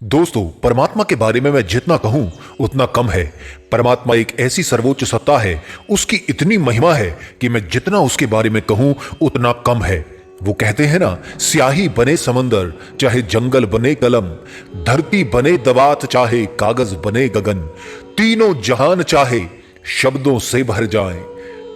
दोस्तों, परमात्मा के बारे में मैं जितना कहूं उतना कम है। परमात्मा एक ऐसी सर्वोच्च सत्ता है, उसकी इतनी महिमा है कि मैं जितना उसके बारे में कहूं उतना कम है। वो कहते हैं ना, स्याही बने समंदर चाहे जंगल बने कलम, धरती बने दवात चाहे कागज बने गगन, तीनों जहान चाहे शब्दों से भर जाएं,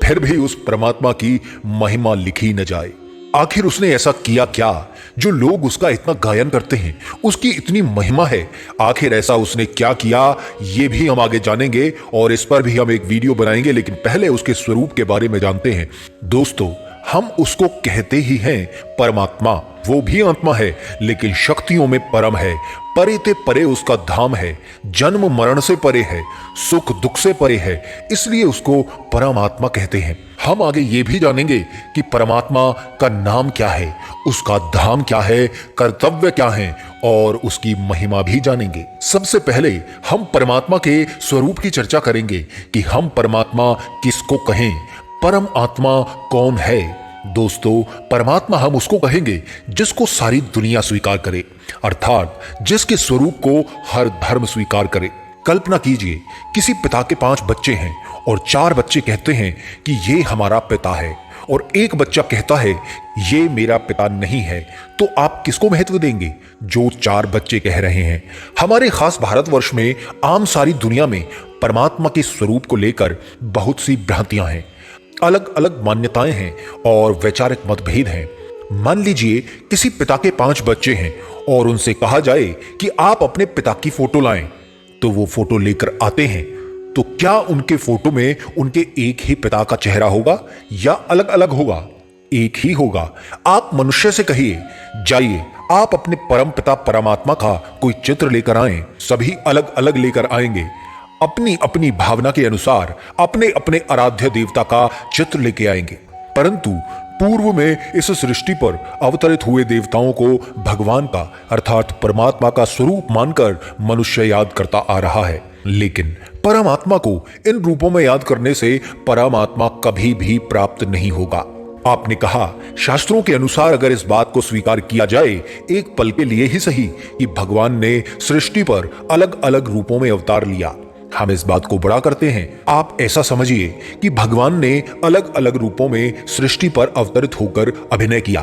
फिर भी उस परमात्मा की महिमा लिखी न जाए। आखिर उसने ऐसा किया क्या जो लोग उसका इतना गायन करते हैं, उसकी इतनी महिमा है। आखिर ऐसा उसने क्या किया, ये भी हम आगे जानेंगे और इस पर भी हम एक वीडियो बनाएंगे, लेकिन पहले उसके स्वरूप के बारे में जानते हैं। दोस्तों, हम उसको कहते ही हैं परमात्मा। वो भी आत्मा है लेकिन शक्तियों में परम है। परे ते परे उसका धाम है, जन्म मरण से परे है, सुख दुख से परे है, इसलिए उसको परमात्मा कहते हैं। हम आगे ये भी जानेंगे कि परमात्मा का नाम क्या है, उसका धाम क्या है, कर्तव्य क्या है और उसकी महिमा भी जानेंगे। सबसे पहले हम परमात्मा के स्वरूप की चर्चा करेंगे कि हम परमात्मा किसको कहें, परम आत्मा कौन है। दोस्तों, परमात्मा हम उसको कहेंगे जिसको सारी दुनिया स्वीकार करे, अर्थात जिसके स्वरूप को हर धर्म स्वीकार करे। कल्पना कीजिए, किसी पिता के 5 बच्चे हैं और 4 बच्चे कहते हैं कि ये हमारा पिता है और एक बच्चा कहता है ये मेरा पिता नहीं है, तो आप किसको महत्व देंगे? जो 4 बच्चे कह रहे हैं। हमारे खास भारतवर्ष में, आम सारी दुनिया में परमात्मा के स्वरूप को लेकर बहुत सी भ्रांतियां हैं, अलग अलग मान्यताएं हैं और वैचारिक मतभेद हैं। मान लीजिए किसी पिता के 5 बच्चे हैं और उनसे कहा जाए कि आप अपने पिता की फोटो लाएं, तो वो फोटो लेकर आते हैं। तो क्या उनके फोटो में उनके एक ही पिता का चेहरा होगा या अलग अलग होगा? एक ही होगा। आप मनुष्य से कहिए, जाइए आप अपने परम पिता परमात्मा का कोई चित्र लेकर आएं, सभी अलग अलग लेकर आएंगे, अपनी अपनी भावना के अनुसार अपने अपने आराध्य देवता का चित्र लेके आएंगे। परंतु पूर्व में इस सृष्टि पर अवतरित हुए देवताओं को भगवान का अर्थात परमात्मा का स्वरूप मानकर मनुष्य याद करता आ रहा है, लेकिन परमात्मा को इन रूपों में याद करने से परमात्मा कभी भी प्राप्त नहीं होगा। आपने कहा, शास्त्रों के अनुसार अगर इस बात को स्वीकार किया जाए एक पल के लिए ही सही कि भगवान ने सृष्टि पर अलग अलग रूपों में अवतार लिया, हम इस बात को बड़ा करते हैं। आप ऐसा समझिए कि भगवान ने अलग अलग रूपों में सृष्टि पर अवतरित होकर अभिनय किया।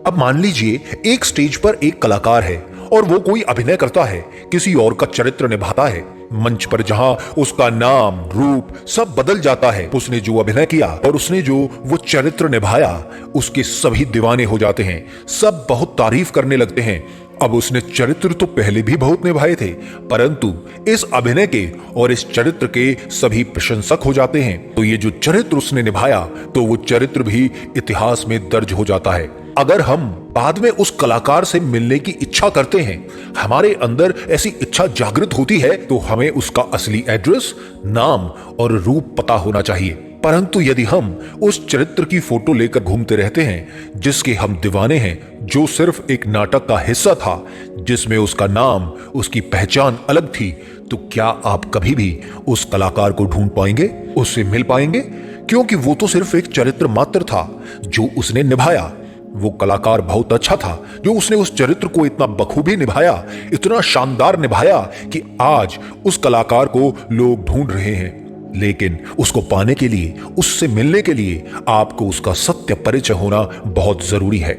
अब मान लीजिए एक स्टेज पर एक कलाकार है और वो कोई अभिनय करता है, किसी और का चरित्र निभाता है। मंच पर जहां उसका नाम रूप सब बदल जाता है, उसने जो अभिनय किया और उसने जो वो चरित्र निभाया, उसके सभी दीवाने हो जाते हैं, सब बहुत तारीफ करने लगते हैं। अब उसने चरित्र तो पहले भी बहुत निभाए थे, परंतु इस अभिनय के और इस चरित्र के सभी प्रशंसक हो जाते हैं। तो ये जो चरित्र उसने निभाया, तो वो चरित्र भी इतिहास में दर्ज हो जाता है। अगर हम बाद में उस कलाकार से मिलने की इच्छा करते हैं, हमारे अंदर ऐसी इच्छा जागृत होती है, तो हमें उसका असली एड्रेस, नाम और रूप पता होना चाहिए। परंतु यदि हम उस चरित्र की फोटो लेकर घूमते रहते हैं जिसके हम दीवाने हैं, जो सिर्फ एक नाटक का हिस्सा था जिसमें उसका नाम, उसकी पहचान अलग थी, तो क्या आप कभी भी उस कलाकार को ढूंढ पाएंगे, उससे मिल पाएंगे? क्योंकि वो तो सिर्फ एक चरित्र मात्र था जो उसने निभाया। वो कलाकार बहुत अच्छा था जो उसने उस चरित्र को इतना बखूबी निभाया, इतना शानदार निभाया कि आज उस कलाकार को लोग ढूंढ रहे हैं। लेकिन उसको पाने के लिए, उससे मिलने के लिए आपको उसका सत्य परिचय होना बहुत जरूरी है।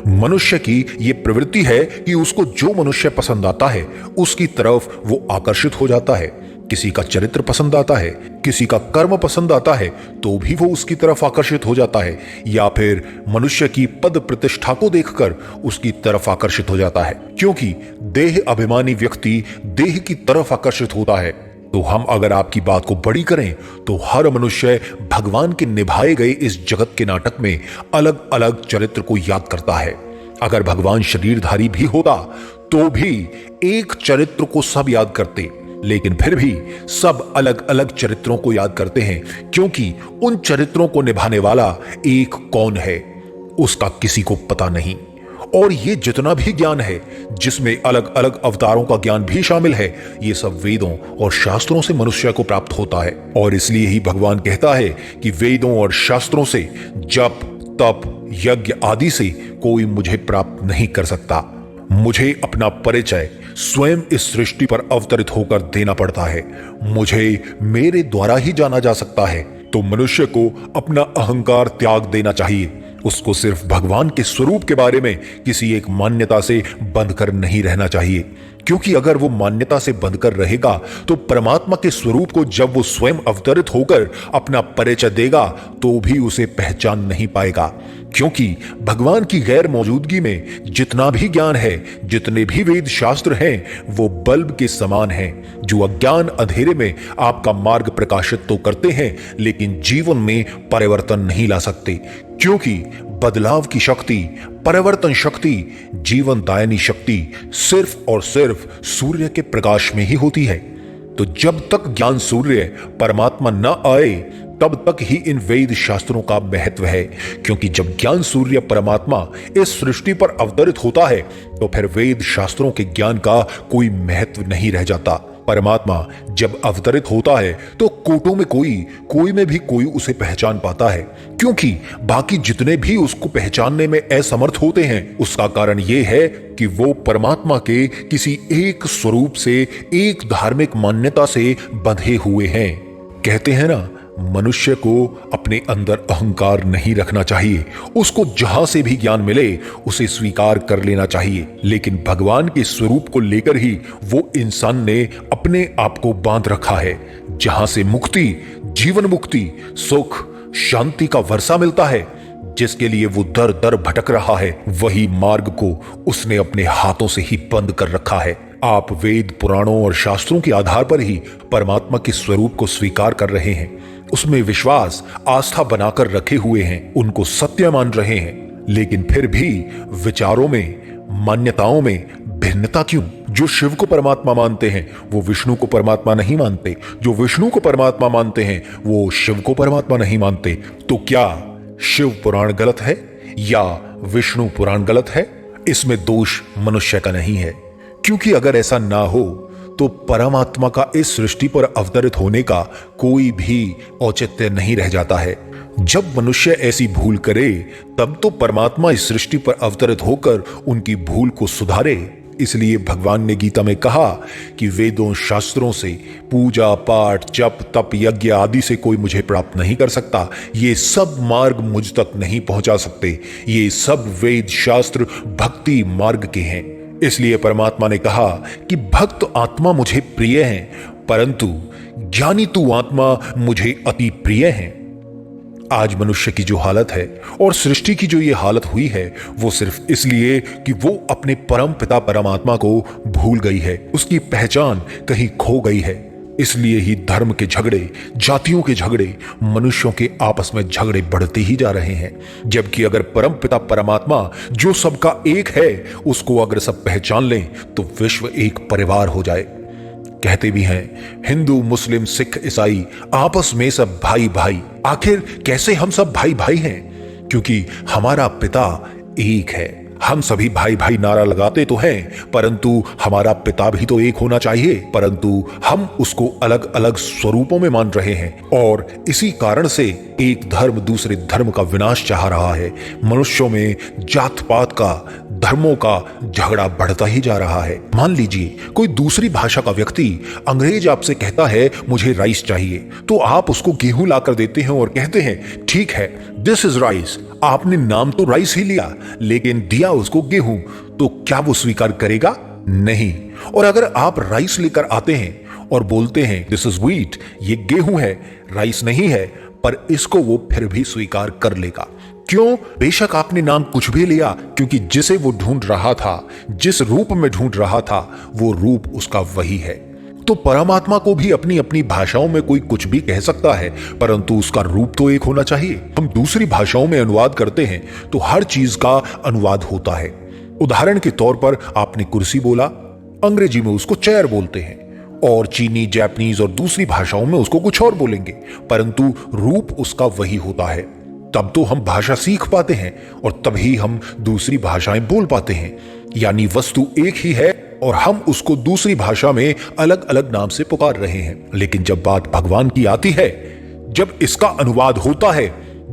मनुष्य की यह प्रवृत्ति है कि उसको जो मनुष्य पसंद आता है उसकी तरफ वो आकर्षित हो जाता है। किसी का चरित्र पसंद आता है, किसी का कर्म पसंद आता है, तो भी वो उसकी तरफ आकर्षित हो जाता है, या फिर मनुष्य की पद प्रतिष्ठा को देखकर उसकी तरफ आकर्षित हो जाता है। क्योंकि देह अभिमानी व्यक्ति देह की तरफ आकर्षित होता है। तो हम अगर आपकी बात को बड़ी करें तो हर मनुष्य भगवान के निभाए गए इस जगत के नाटक में अलग अलग चरित्र को याद करता है। अगर भगवान शरीरधारी भी होता तो भी एक चरित्र को सब याद करते, लेकिन फिर भी सब अलग अलग चरित्रों को याद करते हैं, क्योंकि उन चरित्रों को निभाने वाला एक कौन है उसका किसी को पता नहीं। और ये जितना भी ज्ञान है, जिसमें अलग अलग अवतारों का ज्ञान भी शामिल है, ये सब वेदों और शास्त्रों से मनुष्य को प्राप्त होता है। और इसलिए ही भगवान कहता है कि वेदों और शास्त्रों से, जप तप यज्ञ आदि से कोई मुझे प्राप्त नहीं कर सकता। मुझे अपना परिचय स्वयं इस सृष्टि पर अवतरित होकर देना पड़ता है। मुझे मेरे द्वारा ही जाना जा सकता है। तो मनुष्य को अपना अहंकार त्याग देना चाहिए। उसको सिर्फ भगवान के स्वरूप के बारे में किसी एक मान्यता से बंध कर नहीं रहना चाहिए, क्योंकि अगर वो मान्यता से बंध कर रहेगा तो परमात्मा के स्वरूप को जब वो स्वयं अवतरित होकर अपना परिचय देगा तो भी उसे पहचान नहीं पाएगा। क्योंकि भगवान की गैर मौजूदगी में जितना भी ज्ञान है, जितने भी वेद शास्त्र हैं, वो बल्ब के समान हैं, जो अज्ञान अंधेरे में आपका मार्ग प्रकाशित तो करते हैं लेकिन जीवन में परिवर्तन नहीं ला सकते। क्योंकि बदलाव की शक्ति, परिवर्तन शक्ति, जीवन दायनी शक्ति सिर्फ और सिर्फ सूर्य के प्रकाश में ही होती है। तो जब तक ज्ञान सूर्य परमात्मा न आए तब तक ही इन वेद शास्त्रों का महत्व है। क्योंकि जब ज्ञान सूर्य परमात्मा इस सृष्टि पर अवतरित होता है तो फिर वेद शास्त्रों के ज्ञान का कोई महत्व नहीं रह जाता। परमात्मा जब अवतरित होता है तो कोटों में कोई में भी कोई उसे पहचान पाता है, क्योंकि बाकी जितने भी उसको पहचानने में असमर्थ होते हैं। उसका कारण यह है कि वो परमात्मा के किसी एक स्वरूप से, एक धार्मिक मान्यता से बंधे हुए हैं। कहते हैं ना, मनुष्य को अपने अंदर अहंकार नहीं रखना चाहिए। उसको जहां से भी ज्ञान मिले उसे स्वीकार कर लेना चाहिए। लेकिन भगवान के स्वरूप को लेकर ही वो इंसान ने अपने आप को बांध रखा है। जहां से मुक्ति, जीवन मुक्ति, सुख, शांति का वर्षा मिलता है, जिसके लिए वो दर दर भटक रहा है, वही मार्ग को उसने अपने हाथों से ही बंद कर रखा है। आप वेद, पुराणों और शास्त्रों के आधार पर ही परमात्मा के स्वरूप को स्वीकार कर रहे हैं, उसमें विश्वास, आस्था बनाकर रखे हुए हैं, उनको सत्य मान रहे हैं। लेकिन फिर भी विचारों में, मान्यताओं में भिन्नता क्यों? जो शिव को परमात्मा मानते हैं वो विष्णु को परमात्मा नहीं मानते, जो विष्णु को परमात्मा मानते हैं वो शिव को परमात्मा नहीं मानते। तो क्या शिव पुराण गलत है या विष्णु पुराण गलत है? इसमें दोष मनुष्य का नहीं है, क्योंकि अगर ऐसा ना हो तो परमात्मा का इस सृष्टि पर अवतरित होने का कोई भी औचित्य नहीं रह जाता है। जब मनुष्य ऐसी भूल करे तब तो परमात्मा इस सृष्टि पर अवतरित होकर उनकी भूल को सुधारे। इसलिए भगवान ने गीता में कहा कि वेदों, शास्त्रों से, पूजा पाठ, जप, तप, यज्ञ आदि से कोई मुझे प्राप्त नहीं कर सकता। ये सब मार्ग मुझ तक नहीं पहुंचा सकते। ये सब वेद, शास्त्र भक्ति मार्ग के हैं। इसलिए परमात्मा ने कहा कि भक्त आत्मा मुझे प्रिय है, परंतु ज्ञानी तू आत्मा मुझे अति प्रिय है। आज मनुष्य की जो हालत है और सृष्टि की जो ये हालत हुई है वो सिर्फ इसलिए कि वो अपने परम पिता परमात्मा को भूल गई है, उसकी पहचान कहीं खो गई है। इसलिए ही धर्म के झगड़े, जातियों के झगड़े, मनुष्यों के आपस में झगड़े बढ़ते ही जा रहे हैं। जबकि अगर परम पिता परमात्मा जो सबका एक है उसको अगर सब पहचान लें तो विश्व एक परिवार हो जाए। कहते भी हैं हिंदू, मुस्लिम, सिख, ईसाई आपस में सब भाई भाई। आखिर कैसे हम सब भाई भाई हैं? क्योंकि हमारा पिता एक है। हम सभी भाई भाई नारा लगाते तो हैं, परंतु हमारा पिता भी तो एक होना चाहिए। परंतु हम उसको अलग अलग स्वरूपों में मान रहे हैं और इसी कारण से एक धर्म दूसरे धर्म का विनाश चाह रहा है। मनुष्यों में जात पात का, धर्मों का झगड़ा बढ़ता ही जा रहा है। मान लीजिए कोई दूसरी भाषा का व्यक्ति, अंग्रेज आपसे कहता है मुझे राइस चाहिए, तो आप उसको गेहूं लाकर देते हैं और कहते हैं ठीक है, दिस इज राइस। आपने नाम तो राइस ही लिया लेकिन दिया उसको गेहूं, तो क्या वो स्वीकार करेगा? नहीं। और अगर आप राइस लेकर आते हैं और बोलते हैं दिस इज व्हीट, ये गेहूं है, राइस नहीं है, पर इसको वो फिर भी स्वीकार कर लेगा। क्यों? बेशक आपने नाम कुछ भी लिया, क्योंकि जिसे वो ढूंढ रहा था, जिस रूप में ढूंढ रहा था, वो रूप उसका वही है। तो परमात्मा को भी अपनी अपनी भाषाओं में कोई कुछ भी कह सकता है, परंतु उसका रूप तो एक होना चाहिए। हम दूसरी भाषाओं में अनुवाद करते हैं तो हर चीज का अनुवाद होता है। उदाहरण के तौर पर आपने कुर्सी बोला, अंग्रेजी में उसको चेयर बोलते हैं, और चीनी, जापानीज और दूसरी भाषाओं में उसको कुछ और बोलेंगे, परंतु रूप उसका वही होता है। तब तो हम भाषा सीख पाते हैं और तभी हम दूसरी भाषाएं बोल पाते हैं। यानी वस्तु एक ही है और हम उसको दूसरी भाषा में अलग अलग नाम से पुकार रहे हैं। लेकिन जब बात भगवान की आती है, जब इसका अनुवाद होता है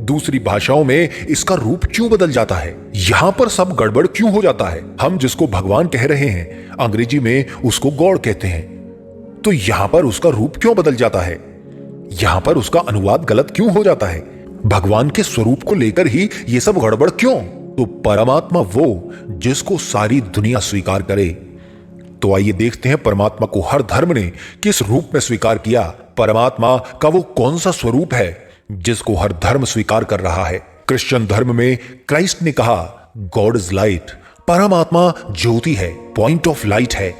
दूसरी भाषाओं में इसका रूप क्यों बदल जाता है? यहाँ पर सब गड़बड़ क्यों हो जाता है? हम जिसको भगवान कह रहे हैं अंग्रेजी में उसको गॉड कहते हैं, तो यहाँ पर उसका रूप क्यों बदल जाता है? यहाँ पर उसका अनुवाद गलत क्यों हो जाता है? भगवान के स्वरूप को लेकर ही ये सब गड़बड़ क्यों? तो परमात्मा वो जिसको सारी दुनिया स्वीकार करे। तो आइए देखते हैं परमात्मा को हर धर्म ने किस रूप में स्वीकार किया। परमात्मा का वो कौन सा स्वरूप है जिसको हर धर्म स्वीकार कर रहा है? क्रिश्चियन धर्म में क्राइस्ट ने कहा गॉड इज लाइट, परमात्मा ज्योति है, पॉइंट ऑफ लाइट है।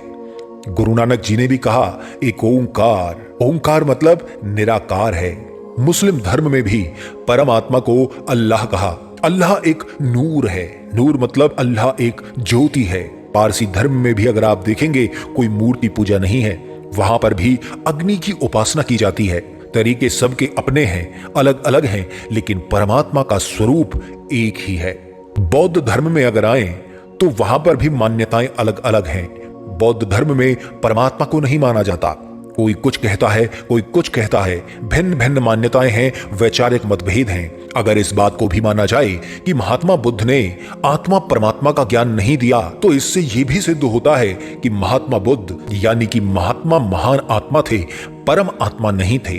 गुरु नानक जी ने भी कहा एक ओंकार, ओंकार मतलब निराकार है। मुस्लिम धर्म में भी परमात्मा को अल्लाह कहा, अल्लाह एक नूर है, नूर मतलब अल्लाह एक ज्योति है। पारसी धर्म में भी अगर आप देखेंगे कोई मूर्ति पूजा नहीं है, वहां पर भी अग्नि की उपासना की जाती है। तरीके सबके अपने हैं, अलग अलग हैं, लेकिन परमात्मा का स्वरूप एक ही है। बौद्ध धर्म में अगर आए तो वहां पर भी मान्यताएं अलग अलग हैं। बौद्ध धर्म में परमात्मा को नहीं माना जाता, कोई कुछ कहता है, कोई कुछ कहता है, भिन्न भिन्न मान्यताएं हैं, वैचारिक मतभेद हैं। अगर इस बात को भी माना जाए कि महात्मा बुद्ध ने आत्मा परमात्मा का ज्ञान नहीं दिया, तो इससे यह भी सिद्ध होता है कि महात्मा बुद्ध यानी कि महात्मा महान आत्मा थे, परम आत्मा नहीं थे।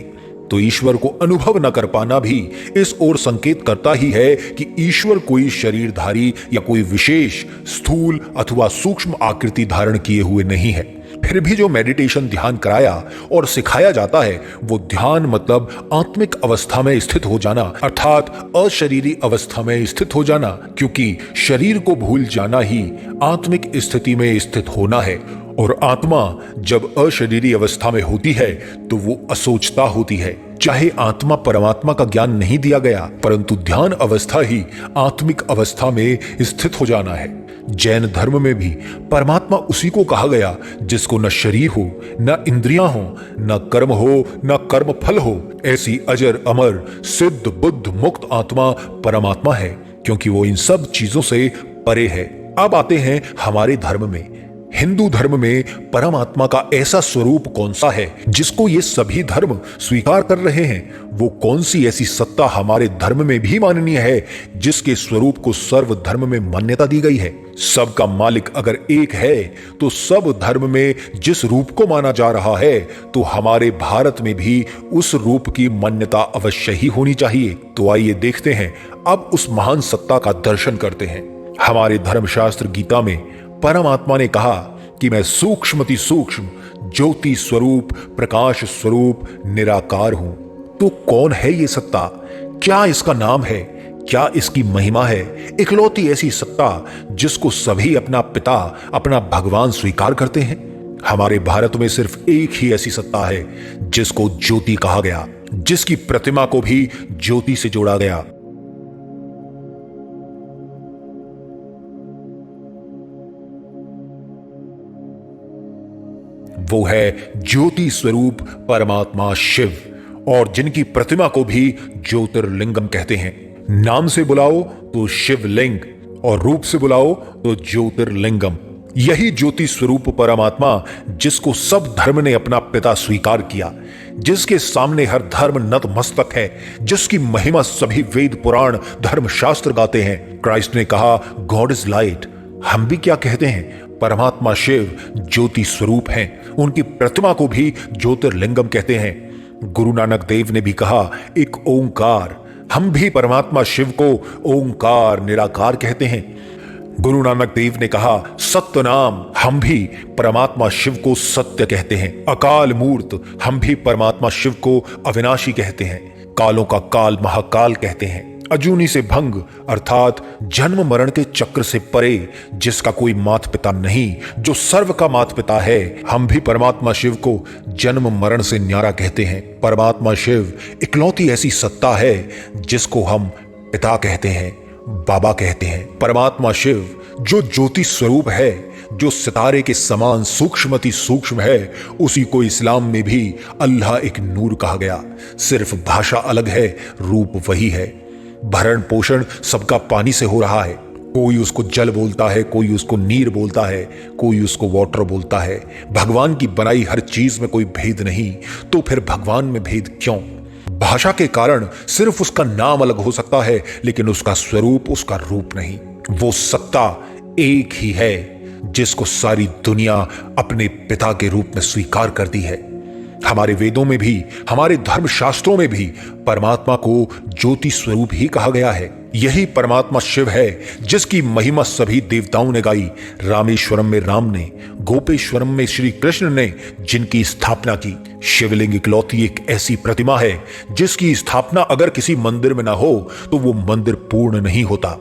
तो ईश्वर को अनुभव न कर पाना भी इस ओर संकेत करता ही है कि ईश्वर कोई शरीरधारी या कोई विशेष स्थूल अथवा सूक्ष्म आकृति धारण किए हुए नहीं है। फिर भी जो मेडिटेशन ध्यान कराया और सिखाया जाता है वो ध्यान मतलब आत्मिक अवस्था में स्थित हो जाना, अर्थात अशरीरी अवस्था में स्थित हो जाना, क्योंकि शरीर को भूल जाना ही आत्मिक स्थिति में स्थित होना है। और आत्मा जब अशरीरी अवस्था में होती है तो वो असोचता होती है। चाहे आत्मा परमात्मा का ज्ञान नहीं दिया गया, परंतु ध्यान अवस्था ही आत्मिक अवस्था में स्थित हो जाना है। जैन धर्म में भी परमात्मा उसी को कहा गया जिसको न शरीर हो, न इंद्रियां हो, न कर्म हो, न कर्म फल हो। ऐसी अजर अमर सिद्ध बुद्ध मुक्त आत्मा परमात्मा है, क्योंकि वो इन सब चीजों से परे है। अब आते हैं हमारे धर्म में। हिंदू धर्म में परमात्मा का ऐसा स्वरूप कौन सा है जिसको ये सभी धर्म स्वीकार कर रहे हैं? वो कौन सी ऐसी सत्ता हमारे धर्म में भी माननीय है जिसके स्वरूप को सर्व धर्म में मान्यता दी गई है? सबका मालिक अगर एक है तो सब धर्म में जिस रूप को माना जा रहा है, तो हमारे भारत में भी उस रूप की मान्यता अवश्य ही होनी चाहिए। तो आइए देखते हैं, अब उस महान सत्ता का दर्शन करते हैं। हमारे धर्मशास्त्र गीता में परमात्मा ने कहा कि मैं सूक्ष्मति सूक्ष्म ज्योति स्वरूप प्रकाश स्वरूप निराकार हूं। तो कौन है ये सत्ता? क्या इसका नाम है? क्या इसकी महिमा है? इकलौती ऐसी सत्ता जिसको सभी अपना पिता अपना भगवान स्वीकार करते हैं। हमारे भारत में सिर्फ एक ही ऐसी सत्ता है जिसको ज्योति कहा गया, जिसकी प्रतिमा को भी ज्योति से जोड़ा गया। वो है ज्योति स्वरूप परमात्मा शिव, और जिनकी प्रतिमा को भी ज्योतिर्लिंगम कहते हैं। नाम से बुलाओ तो शिवलिंग और रूप से बुलाओ तो ज्योतिर्लिंगम। यही ज्योति स्वरूप परमात्मा जिसको सब धर्म ने अपना पिता स्वीकार किया, जिसके सामने हर धर्म नतमस्तक है, जिसकी महिमा सभी वेद पुराण धर्म शास्त्र गाते हैं। क्राइस्ट ने कहा गॉड इज लाइट। हम भी क्या कहते हैं? परमात्मा शिव ज्योति स्वरूप हैं। उनकी प्रतिमा को भी ज्योतिर्लिंगम कहते हैं। गुरु नानक देव ने भी कहा एक ओंकार। हम भी परमात्मा शिव को ओंकार निराकार कहते हैं। गुरु नानक देव ने कहा सत्य नाम। हम भी परमात्मा शिव को सत्य कहते हैं। अकाल मूर्त। हम भी परमात्मा शिव को अविनाशी कहते हैं। कालों का काल महाकाल कहते हैं। अजूनी से भंग अर्थात जन्म मरण के चक्र से परे, जिसका कोई मात पिता नहीं, जो सर्व का मात पिता है। हम भी परमात्मा शिव को जन्म मरण से न्यारा कहते हैं। परमात्मा शिव इकलौती ऐसी सत्ता है जिसको हम पिता कहते हैं, बाबा कहते हैं। परमात्मा शिव जो ज्योति स्वरूप है, जो सितारे के समान सूक्ष्मति सूक्ष्म है, उसी को इस्लाम में भी अल्लाह एक नूर कहा गया। सिर्फ भाषा अलग है, रूप वही है। भरण पोषण सबका पानी से हो रहा है। कोई उसको जल बोलता है, कोई उसको नीर बोलता है, कोई उसको वाटर बोलता है। भगवान की बनाई हर चीज में कोई भेद नहीं, तो फिर भगवान में भेद क्यों? भाषा के कारण सिर्फ उसका नाम अलग हो सकता है, लेकिन उसका स्वरूप, उसका रूप नहीं। वो सत्ता एक ही है जिसको सारी दुनिया अपने पिता के रूप में स्वीकार करती है। हमारे वेदों में भी, हमारे धर्मशास्त्रों में भी परमात्मा को ज्योति स्वरूप ही कहा गया है। यही परमात्मा शिव है जिसकी महिमा सभी देवताओं ने गाई। रामेश्वरम में राम ने, गोपेश्वरम में श्री कृष्ण ने जिनकी स्थापना की। शिवलिंग इकलौती एक ऐसी प्रतिमा है जिसकी स्थापना अगर किसी मंदिर में ना हो तो वो मंदिर पूर्ण नहीं होता।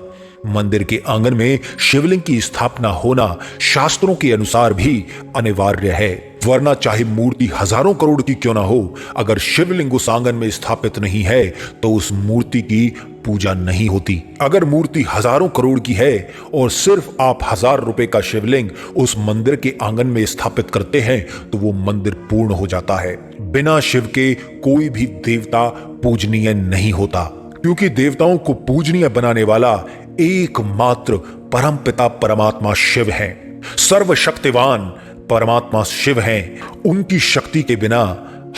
मंदिर के आंगन में शिवलिंग की स्थापना होना शास्त्रों के अनुसार भी अनिवार्य है, वरना चाहे मूर्ति हजारों करोड़ की क्यों ना हो, अगर शिवलिंग उस आंगन में स्थापित नहीं है तो उस मूर्ति की पूजा नहीं होती। अगर मूर्ति हजारों करोड़ की है और सिर्फ आप 1000 रुपए का शिवलिंग उस मंदिर के आंगन में स्थापित करते हैं तो वो मंदिर पूर्ण हो जाता है। बिना शिव के कोई भी देवता पूजनीय नहीं होता, क्योंकि देवताओं को पूजनीय बनाने वाला एकमात्र परमपिता परमात्मा शिव है। सर्वशक्तिवान परमात्मा शिव हैं। उनकी शक्ति के बिना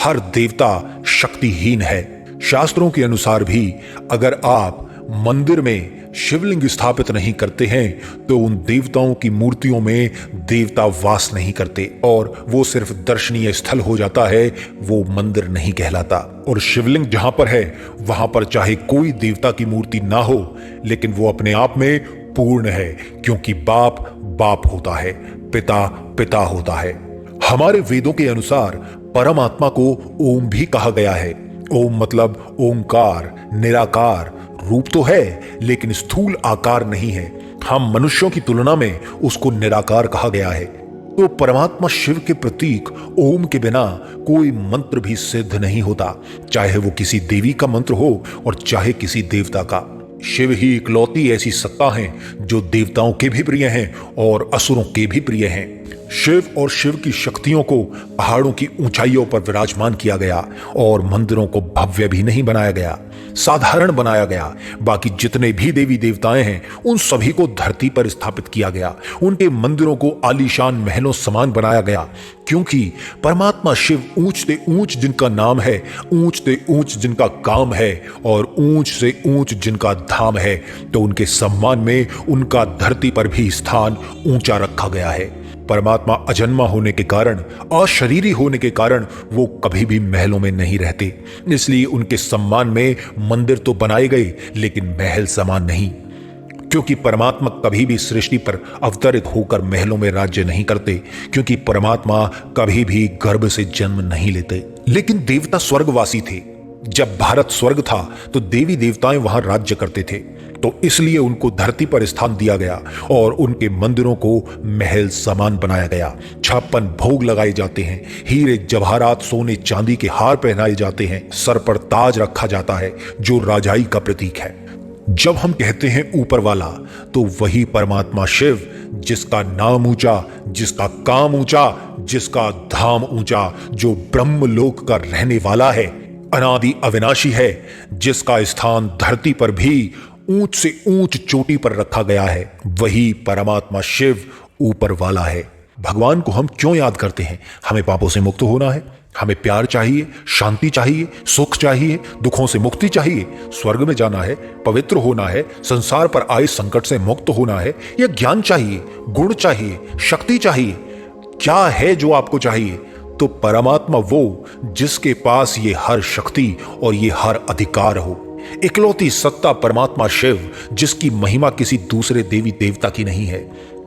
हर देवता शक्तिहीन है। शास्त्रों के अनुसार भी अगर आप मंदिर में शिवलिंग स्थापित नहीं करते हैं तो उन देवताओं की मूर्तियों में देवता वास नहीं करते और वो सिर्फ दर्शनीय स्थल हो जाता है, वो मंदिर नहीं कहलाता। और शिवलिंग जहां पर है वहां पर चाहे कोई देवता की मूर्ति ना हो, लेकिन वो अपने आप में पूर्ण है, क्योंकि बाप बाप होता है, पिता पिता होता है। हमारे वेदों के अनुसार परमात्मा को ओम भी कहा गया है। ओम मतलब ओंकार, निराकार। रूप तो है लेकिन स्थूल आकार नहीं है। हम मनुष्यों की तुलना में उसको निराकार कहा गया है। तो परमात्मा शिव के प्रतीक ओम के बिना कोई मंत्र भी सिद्ध नहीं होता, चाहे वो किसी देवी का मंत्र हो और चाहे किसी देवता का। शिव ही इकलौती ऐसी सत्ता है जो देवताओं के भी प्रिय हैं और असुरों के भी प्रिय हैं। शिव और शिव की शक्तियों को पहाड़ों की ऊंचाइयों पर विराजमान किया गया और मंदिरों को भव्य भी नहीं बनाया गया, साधारण बनाया गया। बाकी जितने भी देवी देवताएं हैं उन सभी को धरती पर स्थापित किया गया। उनके मंदिरों को आलीशान महलों समान बनाया गया, क्योंकि परमात्मा शिव ऊंच से ऊंच जिनका नाम है, ऊंच से ऊंच जिनका काम है और ऊंच से ऊंच जिनका धाम है, तो उनके सम्मान में उनका धरती पर भी स्थान ऊंचा रखा गया है। परमात्मा अजन्मा होने के कारण, अशरीरी होने के कारण वो कभी भी महलों में नहीं रहते, इसलिए उनके सम्मान में मंदिर तो बनाए गए लेकिन महल समान नहीं। क्योंकि परमात्मा कभी भी सृष्टि पर अवतरित होकर महलों में राज्य नहीं करते, क्योंकि परमात्मा कभी भी गर्भ से जन्म नहीं लेते। लेकिन देवता स्वर्गवासी थे। जब भारत स्वर्ग था तो देवी देवताएं वहां राज्य करते थे, तो इसलिए उनको धरती पर स्थान दिया गया और उनके मंदिरों को महल समान बनाया गया। 56 भोग लगाए जाते हैं, हीरे जवाहरात सोने चांदी के हार पहनाए जाते हैं, सर पर ताज रखा जाता है जो राजाई का प्रतीक है। जब हम कहते हैं ऊपर वाला, तो वही परमात्मा शिव, जिसका नाम ऊंचा, जिसका काम ऊंचा, जिसका धाम ऊंचा, जो ब्रह्मलोक का रहने वाला है, अनादि अविनाशी है, जिसका स्थान धरती पर भी ऊंच से ऊंच चोटी पर रखा गया है, वही परमात्मा शिव ऊपर वाला है। भगवान को हम क्यों याद करते हैं? हमें पापों से मुक्त होना है, हमें प्यार चाहिए, शांति चाहिए, सुख चाहिए, दुखों से मुक्ति चाहिए, स्वर्ग में जाना है, पवित्र होना है, संसार पर आए संकट से मुक्त होना है, या ज्ञान चाहिए, गुण चाहिए, शक्ति चाहिए? क्या है जो आपको चाहिए? तो परमात्मा वो जिसके पास ये हर शक्ति और ये हर अधिकार हो। इकलौती सत्ता परमात्मा शिव, जिसकी महिमा किसी दूसरे देवी देवता की नहीं है।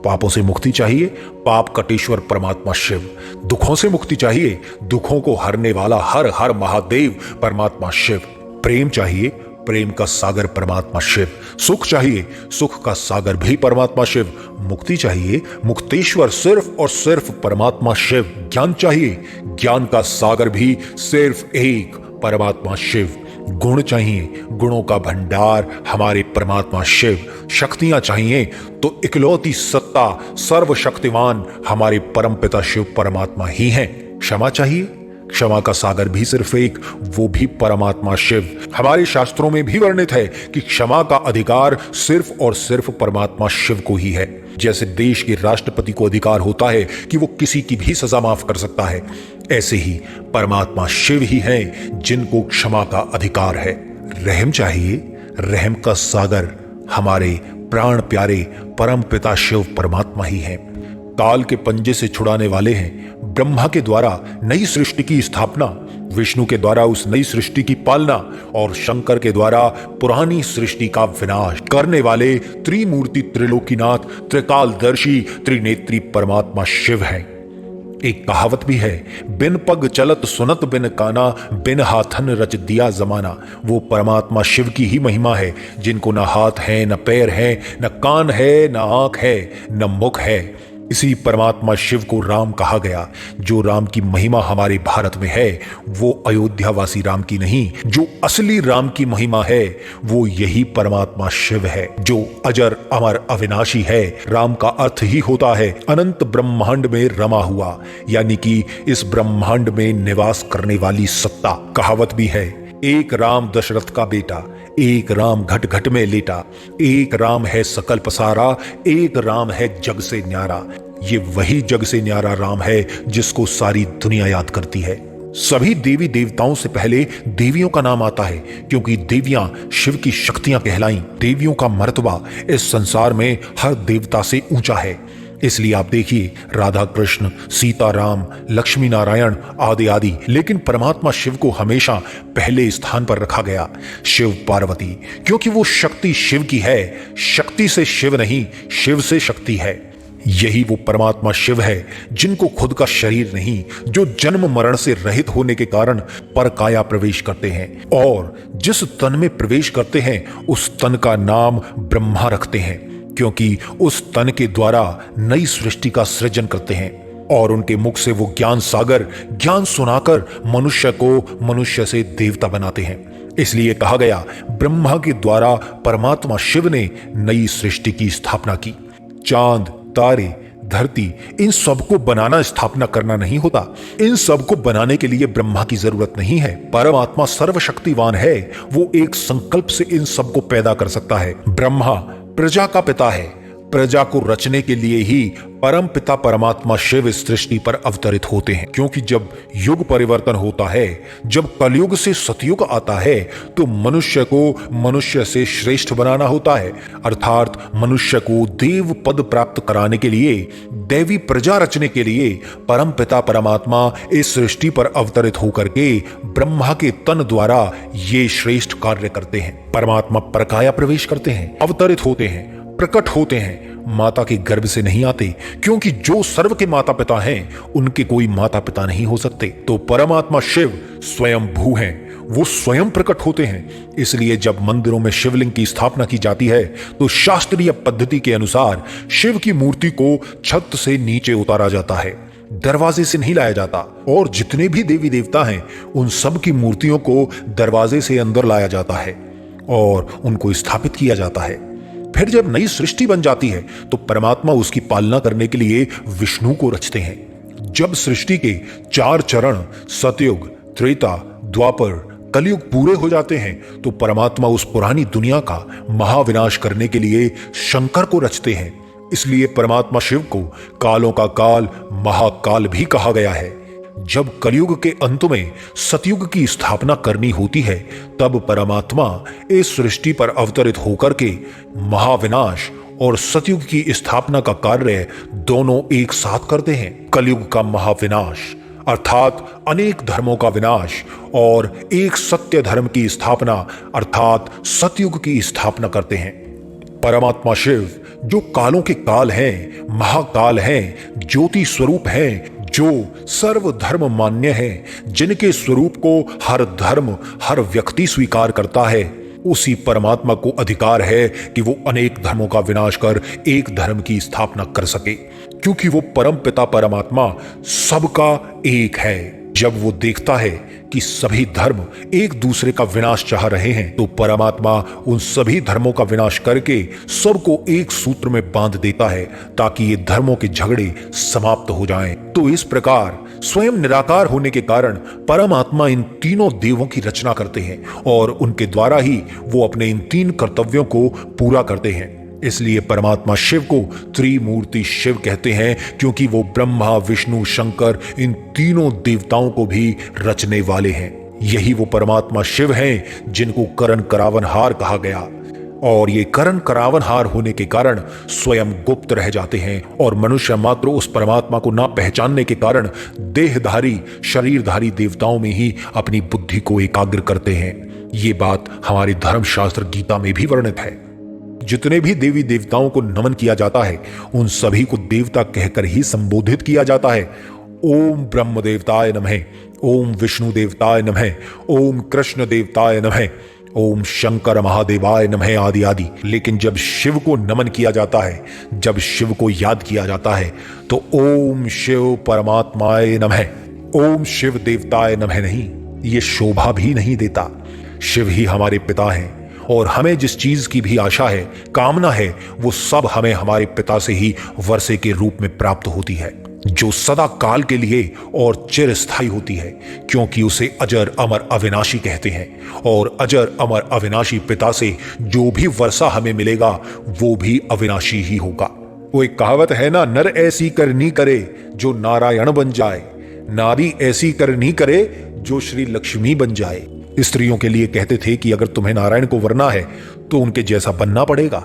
पापों से मुक्ति चाहिए, पाप कटेश्वर परमात्मा शिव। दुखों से मुक्ति चाहिए, दुखों को हरने वाला हर हर महादेव परमात्मा शिव। प्रेम चाहिए, प्रेम का सागर परमात्मा शिव। सुख चाहिए, सुख का सागर भी परमात्मा शिव। मुक्ति चाहिए, मुक्तेश्वर सिर्फ और सिर्फ परमात्मा शिव। ज्ञान चाहिए, ज्ञान का सागर भी सिर्फ एक परमात्मा शिव। गुण चाहिए, गुणों का भंडार हमारे परमात्मा शिव। शक्तियां चाहिए तो इकलौती सत्ता सर्वशक्तिवान हमारे परमपिता शिव परमात्मा ही हैं। क्षमा चाहिए, क्षमा का सागर भी सिर्फ एक, वो भी परमात्मा शिव। हमारे शास्त्रों में भी वर्णित है कि क्षमा का अधिकार सिर्फ और सिर्फ परमात्मा शिव को ही है। जैसे देश के राष्ट्रपति को अधिकार होता है कि वो किसी की भी सजा माफ कर सकता है, ऐसे ही परमात्मा शिव ही हैं जिनको क्षमा का अधिकार है। रहम चाहिए, रहम का सागर हमारे प्राण प्यारे परम पिता शिव परमात्मा ही हैं। काल के पंजे से छुड़ाने वाले हैं। ब्रह्मा के द्वारा नई सृष्टि की स्थापना, विष्णु के द्वारा उस नई सृष्टि की पालना और शंकर के द्वारा पुरानी सृष्टि का विनाश करने वाले त्रिमूर्ति त्रिलोकीनाथ त्रिकालदर्शी त्रिनेत्री परमात्मा शिव हैं। एक कहावत भी है, बिन पग चलत सुनत बिन काना, बिन हाथन रच दिया जमाना। वो परमात्मा शिव की ही महिमा है जिनको न हाथ है, न पैर है, न कान है, न आंख है, न मुख है। इसी परमात्मा शिव को राम कहा गया। जो राम की महिमा हमारे भारत में है वो अयोध्यावासी राम की नहीं, जो असली राम की महिमा है वो यही परमात्मा शिव है जो अजर अमर अविनाशी है। राम का अर्थ ही होता है अनंत ब्रह्मांड में रमा हुआ, यानी कि इस ब्रह्मांड में निवास करने वाली सत्ता। कहावत भी है, एक राम दशरथ का बेटा, एक राम घट घट में लेटा, एक राम है सकल पसारा, एक राम है जग से न्यारा। ये वही जग से न्यारा राम है जिसको सारी दुनिया याद करती है। सभी देवी देवताओं से पहले देवियों का नाम आता है क्योंकि देवियां शिव की शक्तियां कहलाईं। देवियों का मर्तबा इस संसार में हर देवता से ऊंचा है। इसलिए आप देखिए, राधा कृष्ण, सीता राम, लक्ष्मी नारायण आदि आदि, लेकिन परमात्मा शिव को हमेशा पहले स्थान पर रखा गया। शिव पार्वती, क्योंकि वो शक्ति शिव की है। शक्ति से शिव नहीं, शिव से शक्ति है। यही वो परमात्मा शिव है जिनको खुद का शरीर नहीं, जो जन्म मरण से रहित होने के कारण पर काया प्रवेश करते हैं और जिस तन में प्रवेश करते हैं उस तन का नाम ब्रह्मा रखते हैं, क्योंकि उस तन के द्वारा नई सृष्टि का सृजन करते हैं और उनके मुख से वो ज्ञान सागर ज्ञान सुनाकर मनुष्य को मनुष्य से देवता बनाते हैं। इसलिए कहा गया, ब्रह्मा के द्वारा परमात्मा शिव ने नई सृष्टि की स्थापना की। चांद, तारे, धरती, इन सबको बनाना स्थापना करना नहीं होता। इन सबको बनाने के लिए ब्रह्मा की जरूरत नहीं है। परमात्मा सर्वशक्तिवान है, वो एक संकल्प से इन सबको पैदा कर सकता है। ब्रह्मा प्रजा का पिता है। प्रजा को रचने के लिए ही परम पिता परमात्मा शिव इस सृष्टि पर अवतरित होते हैं, क्योंकि जब युग परिवर्तन होता है, जब कलयुग से सतयुग आता है, तो मनुष्य को मनुष्य से श्रेष्ठ बनाना होता है, अर्थात मनुष्य को देव पद प्राप्त कराने के लिए, दैवी प्रजा रचने के लिए परम पिता परमात्मा इस सृष्टि पर अवतरित होकर के ब्रह्मा के तन द्वारा ये श्रेष्ठ कार्य करते हैं। परमात्मा परकाया प्रवेश करते हैं, अवतरित होते हैं, प्रकट होते हैं। माता के गर्भ से नहीं आते, क्योंकि जो सर्व के माता पिता हैं उनके कोई माता पिता नहीं हो सकते। तो परमात्मा शिव स्वयं भू हैं, वो स्वयं प्रकट होते हैं। इसलिए जब मंदिरों में शिवलिंग की स्थापना की जाती है तो शास्त्रीय पद्धति के अनुसार शिव की मूर्ति को छत से नीचे उतारा जाता है, दरवाजे से नहीं लाया जाता। और जितने भी देवी देवता हैं उन सब की मूर्तियों को दरवाजे से अंदर लाया जाता है और उनको स्थापित किया जाता है। फिर जब नई सृष्टि बन जाती है तो परमात्मा उसकी पालना करने के लिए विष्णु को रचते हैं। जब सृष्टि के 4 चरण सतयुग, त्रेता, द्वापर, कलयुग पूरे हो जाते हैं तो परमात्मा उस पुरानी दुनिया का महाविनाश करने के लिए शंकर को रचते हैं। इसलिए परमात्मा शिव को कालों का काल, महाकाल भी कहा गया है। जब कलयुग के अंत में सतयुग की स्थापना करनी होती है तब परमात्मा इस सृष्टि पर अवतरित होकर के महाविनाश और सतयुग की स्थापना का कार्य दोनों एक साथ करते हैं। कलयुग का महाविनाश अर्थात अनेक धर्मों का विनाश और एक सत्य धर्म की स्थापना अर्थात सतयुग की स्थापना करते हैं। परमात्मा शिव जो कालों के काल हैं, महाकाल हैं, ज्योति स्वरूप हैं, जो सर्व धर्म मान्य है, जिनके स्वरूप को हर धर्म हर व्यक्ति स्वीकार करता है, उसी परमात्मा को अधिकार है कि वो अनेक धर्मों का विनाश कर एक धर्म की स्थापना कर सके, क्योंकि वो परम पिता परमात्मा सबका एक है। जब वो देखता है कि सभी धर्म एक दूसरे का विनाश चाह रहे हैं तो परमात्मा उन सभी धर्मों का विनाश करके सबको एक सूत्र में बांध देता है ताकि ये धर्मों के झगड़े समाप्त हो जाएं। तो इस प्रकार स्वयं निराकार होने के कारण परमात्मा इन तीनों देवों की रचना करते हैं और उनके द्वारा ही वो अपने इन 3 कर्तव्यों को पूरा करते हैं। इसलिए परमात्मा शिव को त्रिमूर्ति शिव कहते हैं, क्योंकि वो ब्रह्मा विष्णु शंकर इन तीनों देवताओं को भी रचने वाले हैं। यही वो परमात्मा शिव हैं जिनको करण करावनहार कहा गया, और ये करण करावनहार होने के कारण स्वयं गुप्त रह जाते हैं और मनुष्य मात्र उस परमात्मा को ना पहचानने के कारण देहधारी शरीरधारी देवताओं में ही अपनी बुद्धि को एकाग्र करते हैं। ये बात हमारे धर्मशास्त्र गीता में भी वर्णित है। जितने भी देवी देवताओं को नमन किया जाता है उन सभी को देवता कहकर ही संबोधित किया जाता है। ओम ब्रह्म देवताय नमः, ओम विष्णु देवताय नमः, ओम कृष्ण देवताय नमः, ओम शंकर महादेवाय नमः आदि आदि। लेकिन जब शिव को नमन किया जाता है, जब शिव को याद किया जाता है, तो ओम शिव परमात्माय नमः, ओम शिव देवताय नमः नहीं, ये शोभा भी नहीं देता। शिव ही हमारे पिता हैं और हमें जिस चीज की भी आशा है, कामना है, वो सब हमें हमारे पिता से ही वर्षे के रूप में प्राप्त होती है, जो सदा काल के लिए और चिरस्थायी होती है, क्योंकि उसे अजर अमर अविनाशी कहते हैं। और अजर अमर अविनाशी पिता से जो भी वर्षा हमें मिलेगा वो भी अविनाशी ही होगा। वो एक कहावत है ना, नर ऐसी करनी करे जो नारायण बन जाए, नारी ऐसी करनी करे जो श्री लक्ष्मी बन जाए। स्त्रियों के लिए कहते थे कि अगर तुम्हें नारायण को वरना है तो उनके जैसा बनना पड़ेगा,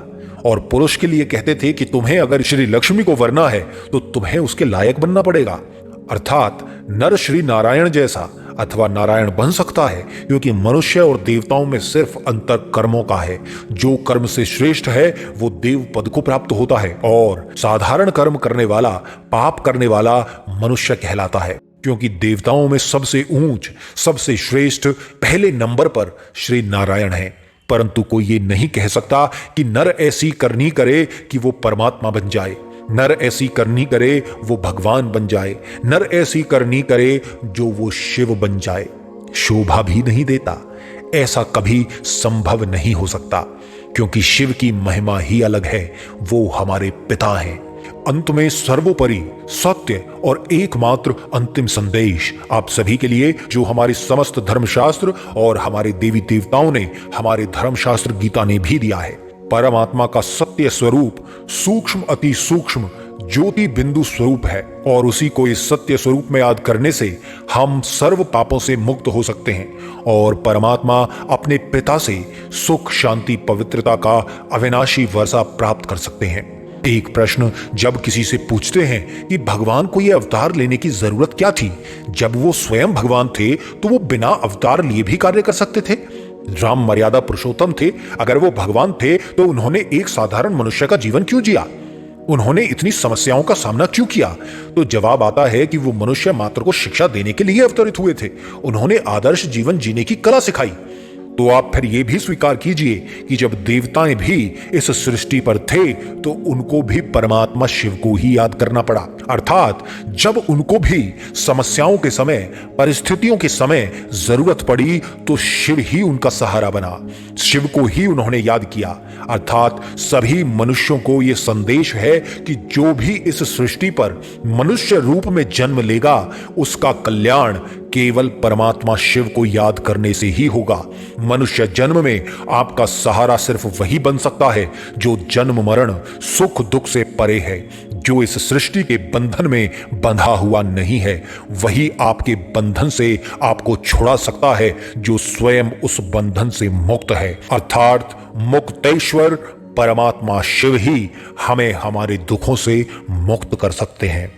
और पुरुष के लिए कहते थे कि तुम्हें अगर श्री लक्ष्मी को वरना है तो तुम्हें उसके लायक बनना पड़ेगा। अर्थात नर श्री नारायण जैसा अथवा नारायण बन सकता है, क्योंकि मनुष्य और देवताओं में सिर्फ अंतर कर्मों का है। जो कर्म से श्रेष्ठ है वो देव पद को प्राप्त होता है, और साधारण कर्म करने वाला, पाप करने वाला मनुष्य कहलाता है। क्योंकि देवताओं में सबसे ऊंच, सबसे श्रेष्ठ, पहले नंबर पर श्री नारायण है। परंतु कोई ये नहीं कह सकता कि नर ऐसी करनी करे कि वो परमात्मा बन जाए, नर ऐसी करनी करे वो भगवान बन जाए, नर ऐसी करनी करे जो वो शिव बन जाए। शोभा भी नहीं देता। ऐसा कभी संभव नहीं हो सकता, क्योंकि शिव की महिमा ही अलग है। वो हमारे पिता हैं। अंत में सर्वोपरि सत्य और एकमात्र अंतिम संदेश आप सभी के लिए, जो हमारे समस्त धर्मशास्त्र और हमारे देवी देवताओं ने, हमारे धर्मशास्त्र गीता ने भी दिया है। परमात्मा का सत्य स्वरूप सूक्ष्म अति सूक्ष्म ज्योति बिंदु स्वरूप है, और उसी को इस सत्य स्वरूप में याद करने से हम सर्व पापों से मुक्त हो सकते हैं, और परमात्मा अपने पिता से सुख शांति पवित्रता का अविनाशी वर्षा प्राप्त कर सकते हैं। एक प्रश्न जब किसी से पूछते हैं कि भगवान को यह अवतार लेने की जरूरत क्या थी, जब वो स्वयं भगवान थे तो वो बिना अवतार लिए भी कार्य कर सकते थे। राम मर्यादा पुरुषोत्तम थे, अगर वो भगवान थे तो उन्होंने एक साधारण मनुष्य का जीवन क्यों जिया, उन्होंने इतनी समस्याओं का सामना क्यों किया? तो जवाब आता है कि वो मनुष्य मात्र को शिक्षा देने के लिए अवतरित हुए थे। उन्होंने आदर्श जीवन जीने की कला सिखाई। तो आप फिर ये भी स्वीकार कीजिए कि जब देवताएं भी इस सृष्टि पर थे तो उनको भी परमात्मा शिव को ही याद करना पड़ा। अर्थात जब उनको भी समस्याओं के समय, परिस्थितियों के समय जरूरत पड़ी तो शिव ही उनका सहारा बना, शिव को ही उन्होंने याद किया। अर्थात सभी मनुष्यों को यह संदेश है कि जो भी इस सृष्टि पर मनुष्य रूप में जन्म लेगा उसका कल्याण केवल परमात्मा शिव को याद करने से ही होगा। मनुष्य जन्म में आपका सहारा सिर्फ वही बन सकता है जो जन्म मरण सुख दुख से परे है, जो इस सृष्टि के बंधन में बंधा हुआ नहीं है। वही आपके बंधन से आपको छुड़ा सकता है जो स्वयं उस बंधन से मुक्त है। अर्थात मुक्तेश्वर परमात्मा शिव ही हमें हमारे दुखों से मुक्त कर सकते हैं।